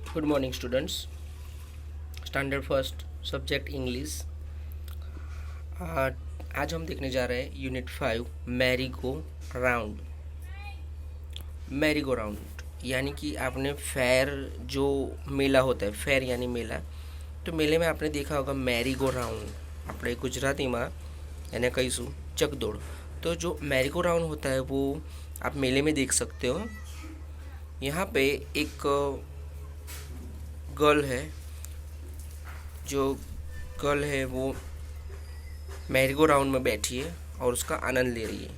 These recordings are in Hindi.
Good morning students. Standard first subject English. आज हम देखने जा रहे हैं unit 5 merry go round. Merry go round यानी कि आपने फेयर जो मेला होता है, फेयर यानी मेला, तो मेले में आपने देखा होगा मैरी गो राउंड। આપણે ગુજરાતીમાં એને કહીશું ચકદોડ। तो जो मैरी गो राउंड होता है वो आप मेले में देख सकते हो। यहाँ पे एक गर्ल है, जो गर्ल है वो मैरी गो राउंड में बैठी है और उसका आनंद ले रही है।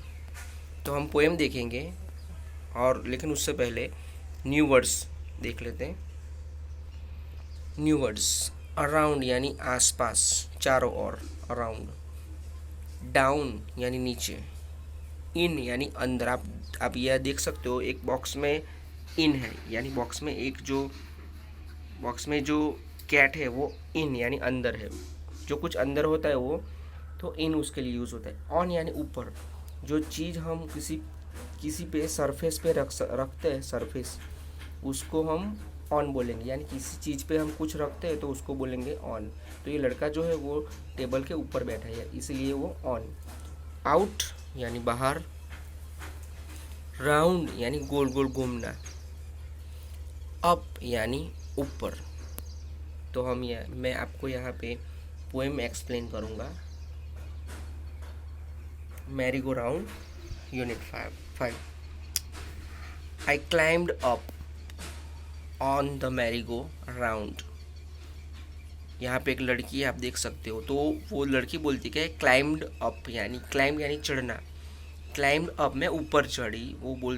तो हम पोएम देखेंगे और लेकिन उससे पहले न्यू वर्ड्स देख लेते हैं। न्यू वर्ड्स, अराउंड यानी आसपास, चारों ओर, अराउंड। डाउन यानी नीचे। इन यानी अंदर। आप यह देख सकते हो एक बॉक्स में इन है, यानी बॉक्स में जो कैट है वो इन यानी अंदर है। जो कुछ अंदर होता है वो तो इन उसके लिए यूज़ होता है। ऑन यानी ऊपर। जो चीज़ हम किसी पे सरफेस पे रखते हैं, सरफेस, उसको हम ऑन बोलेंगे। यानी किसी चीज़ पे हम कुछ रखते हैं तो उसको बोलेंगे ऑन। तो ये लड़का जो है वो टेबल के ऊपर बैठा है, इसलिए वो ऑन। आउट यानी बाहर। राउंड यानी गोल गोल घूमना। अप यानी ऊपर। तो मैं आपको यहाँ पे पोएम एक्सप्लेन करूँगा। Merry go round unit 5। I climbed up on the merry go round. यहाँ पे एक लड़की है, आप देख सकते हो। तो वो लड़की बोलती क्या है, क्लाइम्ड अप, यानी क्लाइम्ड यानी चढ़ना। क्लाइम्ड अप, मैं ऊपर चढ़ी।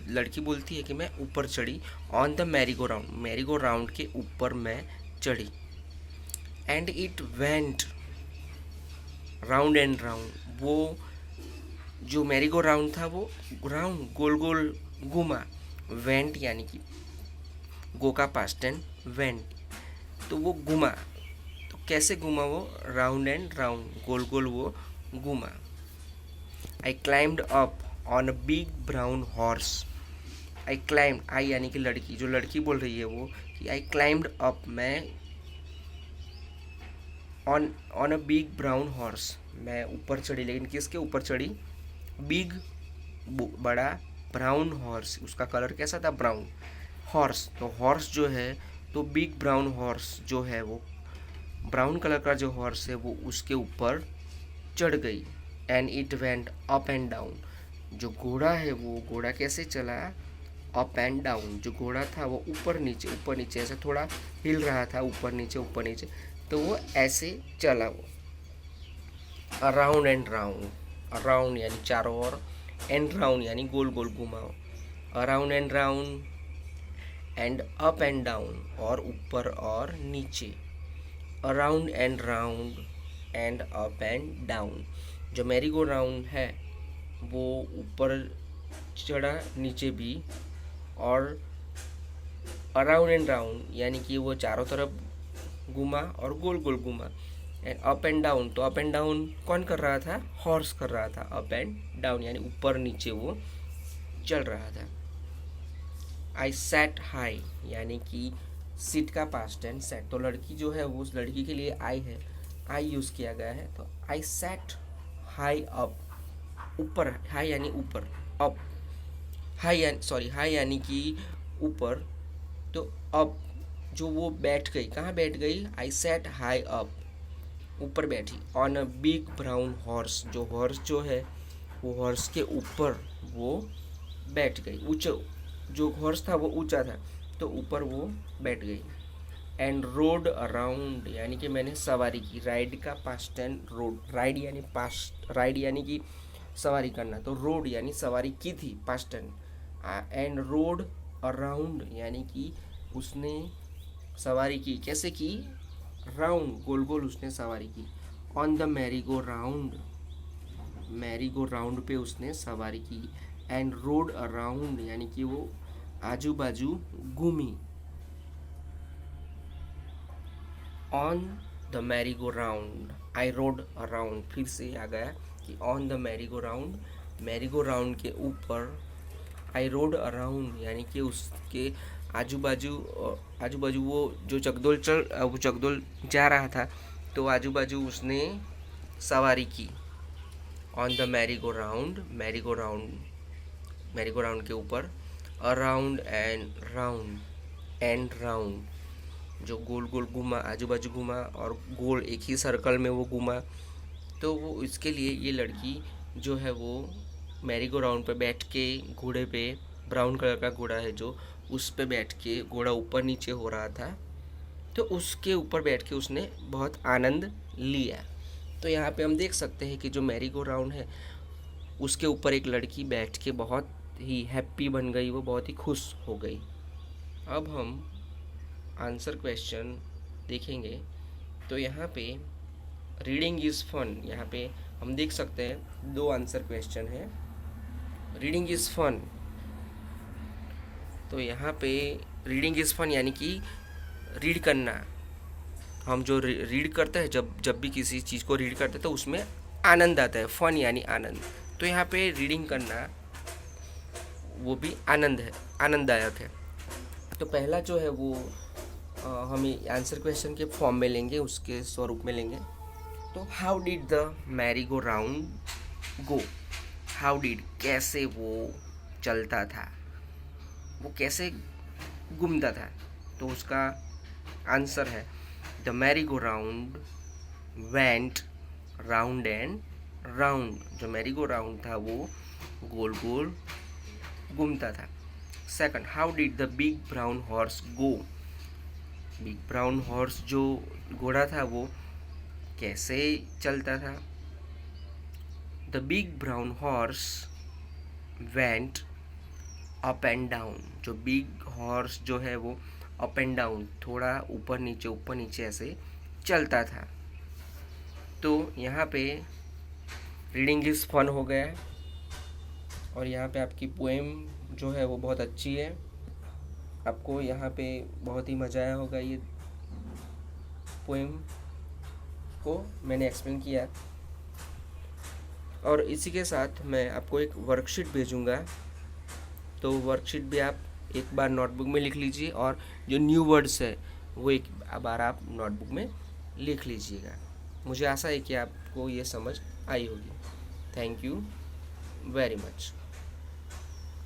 लड़की बोलती है कि मैं ऊपर चढ़ी। On the merry go round, merry go round के ऊपर मैं चढ़ी। And it went round and round. वो जो मैरी गो राउंड था वो राउंड गोल गोल घूमा। वेंट यानी कि गो का पास्ट एंड वेंट, तो वो घूमा। तो कैसे घूमा वो, राउंड एंड राउंड, गोल गोल वो घूमा। I climbed up on a big brown horse. I climbed, I यानी कि लड़की, जो लड़की बोल रही है वो कि आई क्लाइम्ड अप, मैं on a big brown horse, मैं ऊपर चढ़ी। लेकिन किसके ऊपर चढ़ी, बिग बड़ा, ब्राउन हॉर्स, उसका कलर कैसा था, ब्राउन। हॉर्स, तो हॉर्स जो है, तो बिग ब्राउन हॉर्स जो है वो ब्राउन कलर का जो हॉर्स है वो उसके ऊपर चढ़ गई। And it went up and down. जो घोड़ा है वो घोड़ा कैसे चला, अप एंड डाउन। जो घोड़ा था वो ऊपर नीचे ऐसे थोड़ा हिल रहा था, ऊपर नीचे, तो वो ऐसे चला वो। अराउंड एंड राउंड, अराउंड यानी चारों ओर, एंड राउंड यानी गोल गोल घुमाओ। Around and round, and up and down, और ऊपर और नीचे। Around and round and up and down. जो मैरी गो राउंड है वो ऊपर चढ़ा, नीचे भी, और अराउंड एंड राउंड यानी कि वो चारों तरफ घूमा और गोल गोल घूमा। एंड अप एंड डाउन, तो अप एंड डाउन कौन कर रहा था, हॉर्स कर रहा था। अप एंड डाउन यानी ऊपर नीचे वो चल रहा था। आई सेट हाई यानी कि सीट का पास्ट टेंस सेट। तो लड़की जो है वो, उस लड़की के लिए आई है, आई यूज़ किया गया है। तो आई सेट हाई अप, ऊपर, हाई यानी ऊपर, अप, हाई यानी कि ऊपर, तो अप, जो वो बैठ गई, कहाँ बैठ गई, आई सेट हाई अप, ऊपर बैठी। On a big brown horse, जो हॉर्स जो है वो हॉर्स के ऊपर वो बैठ गई। ऊंचा, जो हॉर्स था वो ऊंचा था तो ऊपर वो बैठ गई। एंड रोड अराउंड यानी कि मैंने सवारी की। राइड का पास्ट एंड रोड, राइड यानी पास्ट, राइड यानी कि सवारी करना, तो रोड यानी सवारी की थी, past and. And road around यानी कि उसने सवारी की, कैसे की, राउंड, गोल गोल उसने सवारी की। On the merry go round, merry go round पे उसने सवारी की। एंड रोड अराउंड यानी कि वो आजू बाजू घूमी। On the merry go round, I road around, फिर से आ गया कि on the merry go round, merry go round के ऊपर, आई रोड अराउंड यानी कि उसके आजू बाजू वो चकदोल जा रहा था, तो आजू बाजू उसने सवारी की on the merry go round के ऊपर, अराउंड एंड राउंड, जो गोल गोल घूमा, आजू बाजू घूमा और गोल एक ही सर्कल में वो घूमा। तो वो इसके लिए ये लड़की जो है वो मैरी गो राउंड पे बैठ के घोड़े पे, ब्राउन कलर का घोड़ा है जो, उस पे बैठ के घोड़ा ऊपर नीचे हो रहा था, तो उसके ऊपर बैठ के उसने बहुत आनंद लिया। तो यहाँ पे हम देख सकते हैं कि जो मैरी गो राउंड है उसके ऊपर एक लड़की बैठ के बहुत ही हैप्पी बन गई, वो बहुत ही खुश हो गई। अब हम आंसर क्वेश्चन देखेंगे। तो यहाँ पे रीडिंग इज़ फन, यहाँ पे हम देख सकते हैं 2 आंसर क्वेश्चन है। रीडिंग इज़ फन, तो यहाँ पे रीडिंग इज़ फन यानी कि रीड करना, हम जो रीड करते हैं, जब भी किसी चीज़ को रीड करते हैं तो उसमें आनंद आता है, फन यानी आनंद। तो यहाँ पे रीडिंग करना वो भी आनंददायक है। तो पहला जो है वो हम आंसर क्वेश्चन के फॉर्म में लेंगे, उसके स्वरूप में लेंगे। तो how did the merry go round go, how did कैसे वो चलता था, वो कैसे घूमता था। तो उसका आंसर है the merry go round went round and round, जो मैरी गो राउंड था वो गोल गोल घूमता था। Second, how did the big brown horse go, big brown horse जो घोड़ा था वो कैसे चलता था। The big brown horse went up and down, जो बिग हॉर्स जो है वो अप एंड डाउन, थोड़ा ऊपर नीचे ऐसे चलता था। तो यहाँ पे रीडिंग इज फन हो गया, और यहाँ पे आपकी पोएम जो है वो बहुत अच्छी है। आपको यहाँ पे बहुत ही मज़ा आया होगा, ये पोएम को मैंने एक्सप्लेन किया। और इसी के साथ मैं आपको एक वर्कशीट भेजूँगा, तो वर्कशीट भी आप एक बार नोटबुक में लिख लीजिए, और जो न्यू वर्ड्स है वो एक बार आप नोटबुक में लिख लीजिएगा। मुझे आशा है कि आपको ये समझ आई होगी। Thank you very much.